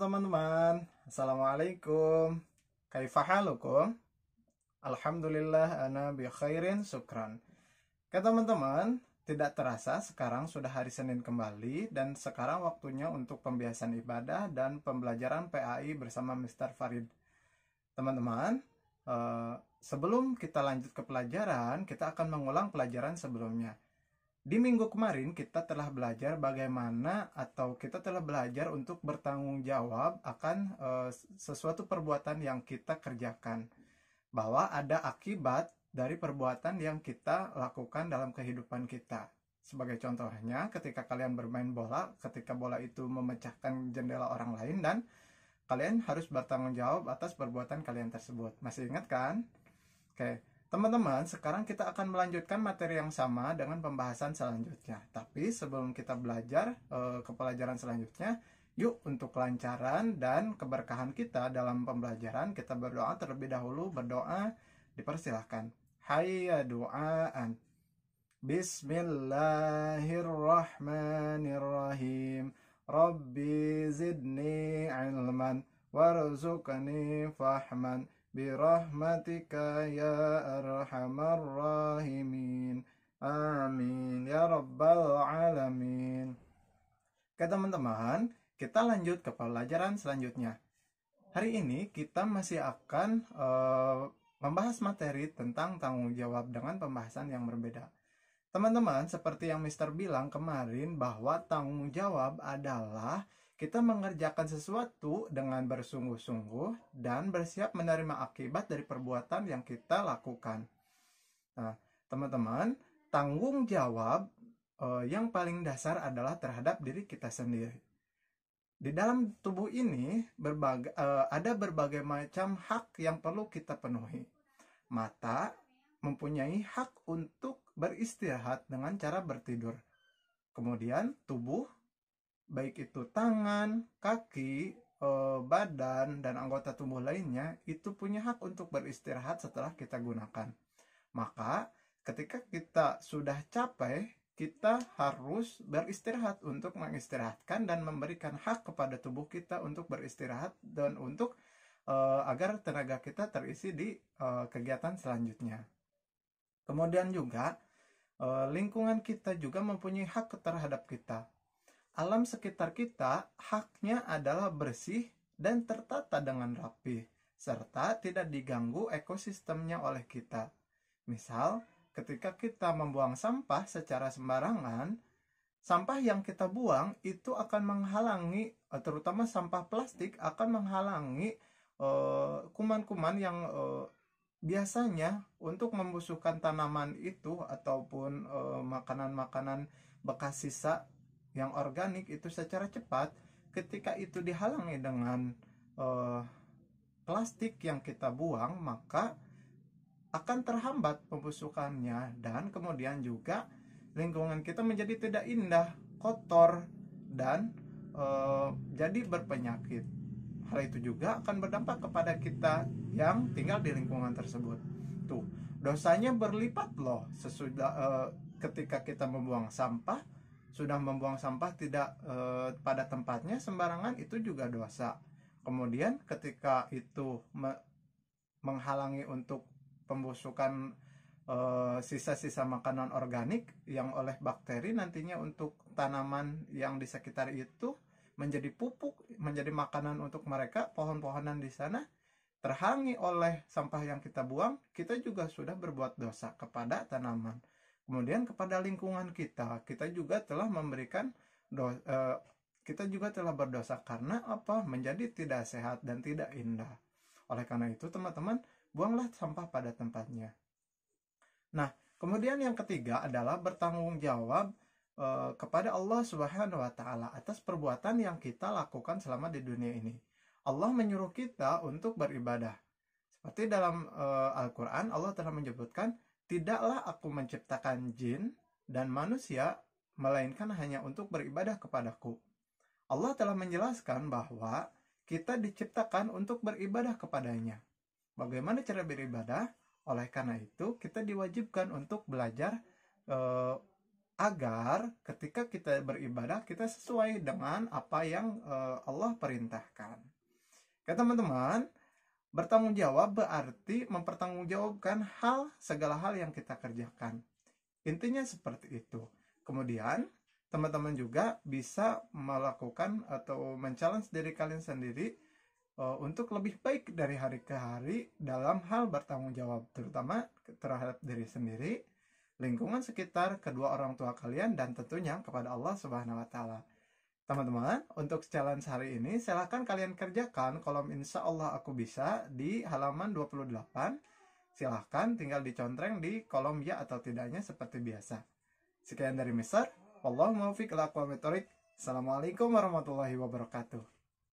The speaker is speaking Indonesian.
Halo teman-teman, Assalamualaikum. Kaifa halukum? Alhamdulillah ana bi khairin syukran. Oke teman-teman, tidak terasa sekarang sudah hari Senin kembali dan sekarang waktunya untuk pembiasan ibadah dan pembelajaran PAI bersama Mr. Farid. Teman-teman, sebelum kita lanjut ke pelajaran, kita akan mengulang pelajaran sebelumnya. Di minggu kemarin kita telah belajar bagaimana atau kita telah belajar untuk bertanggung jawab akan sesuatu perbuatan yang kita kerjakan. Bahwa ada akibat dari perbuatan yang kita lakukan dalam kehidupan kita. Sebagai contohnya, ketika kalian bermain bola, ketika bola itu memecahkan jendela orang lain dan kalian harus bertanggung jawab atas perbuatan kalian tersebut. Masih ingat kan? Oke. Teman-teman, sekarang kita akan melanjutkan materi yang sama dengan pembahasan selanjutnya. Tapi sebelum kita belajar ke pelajaran selanjutnya, yuk untuk kelancaran dan keberkahan kita dalam pembelajaran, kita berdoa terlebih dahulu. Berdoa dipersilahkan. Hayya du'aan. Bismillahirrahmanirrahim. Rabbi zidni ilman warzuqni fahman birahmatika ya arhamar rahimin. Amin ya rabbal alamin. Oke teman-teman, kita lanjut ke pelajaran selanjutnya. Hari ini kita masih akan membahas materi tentang tanggung jawab dengan pembahasan yang berbeda. Teman-teman, seperti yang Mister bilang kemarin bahwa tanggung jawab adalah kita mengerjakan sesuatu dengan bersungguh-sungguh dan bersiap menerima akibat dari perbuatan yang kita lakukan. Nah, teman-teman, tanggung jawab yang paling dasar adalah terhadap diri kita sendiri. Di dalam tubuh ini ada berbagai macam hak yang perlu kita penuhi. Mata mempunyai hak untuk beristirahat dengan cara bertidur. Kemudian tubuh, baik itu tangan, kaki, badan, dan anggota tubuh lainnya, itu punya hak untuk beristirahat setelah kita gunakan. Maka ketika kita sudah capek, kita harus beristirahat untuk mengistirahatkan dan memberikan hak kepada tubuh kita untuk beristirahat dan untuk agar tenaga kita terisi di kegiatan selanjutnya. Kemudian juga lingkungan kita juga mempunyai hak terhadap kita. Alam sekitar kita haknya adalah bersih dan tertata dengan rapi, serta tidak diganggu ekosistemnya oleh kita. Misal, ketika kita membuang sampah secara sembarangan, sampah yang kita buang itu akan menghalangi, terutama sampah plastik, akan menghalangi kuman-kuman yang biasanya untuk membusukkan tanaman itu ataupun makanan-makanan bekas sisa yang organik itu secara cepat. Ketika itu dihalangi dengan plastik yang kita buang, maka akan terhambat pembusukannya dan kemudian juga lingkungan kita menjadi tidak indah, kotor, dan jadi berpenyakit. Hal itu juga akan berdampak kepada kita yang tinggal di lingkungan tersebut. Tuh, dosanya berlipat loh sesudah ketika kita membuang sampah. Sudah membuang sampah tidak pada tempatnya sembarangan, itu juga dosa. Kemudian ketika itu menghalangi untuk pembusukan sisa-sisa makanan organik yang oleh bakteri nantinya untuk tanaman yang di sekitar itu menjadi pupuk, menjadi makanan untuk mereka, pohon-pohonan di sana terhalangi oleh sampah yang kita buang, kita juga sudah berbuat dosa kepada tanaman. Kemudian kepada lingkungan kita juga telah memberikan kita juga telah berdosa karena apa? Menjadi tidak sehat dan tidak indah. Oleh karena itu, teman-teman, buanglah sampah pada tempatnya. Nah, kemudian yang ketiga adalah bertanggung jawab kepada Allah Subhanahu wa Ta'ala atas perbuatan yang kita lakukan selama di dunia ini. Allah menyuruh kita untuk beribadah. Seperti dalam Al-Quran, Allah telah menyebutkan, tidaklah aku menciptakan jin dan manusia, melainkan hanya untuk beribadah kepadaku. Allah telah menjelaskan bahwa kita diciptakan untuk beribadah kepadanya. Bagaimana cara beribadah? Oleh karena itu, kita diwajibkan untuk belajar agar ketika kita beribadah kita sesuai dengan apa yang Allah perintahkan. Oke teman-teman, bertanggung jawab berarti mempertanggungjawabkan segala hal yang kita kerjakan. Intinya seperti itu. Kemudian teman-teman juga bisa melakukan atau men-challenge diri kalian sendiri untuk lebih baik dari hari ke hari dalam hal bertanggung jawab, terutama terhadap diri sendiri, lingkungan sekitar, kedua orang tua kalian, dan tentunya kepada Allah Subhanahu wa Ta'ala. Teman-teman, untuk challenge hari ini silahkan kalian kerjakan kolom insya Allah aku bisa di halaman 28. Silahkan tinggal dicontreng di kolom ya atau tidaknya seperti biasa. Sekian dari Mister. Wallahu muwaffiq ila aqwamit thoriq. Assalamualaikum warahmatullahi wabarakatuh.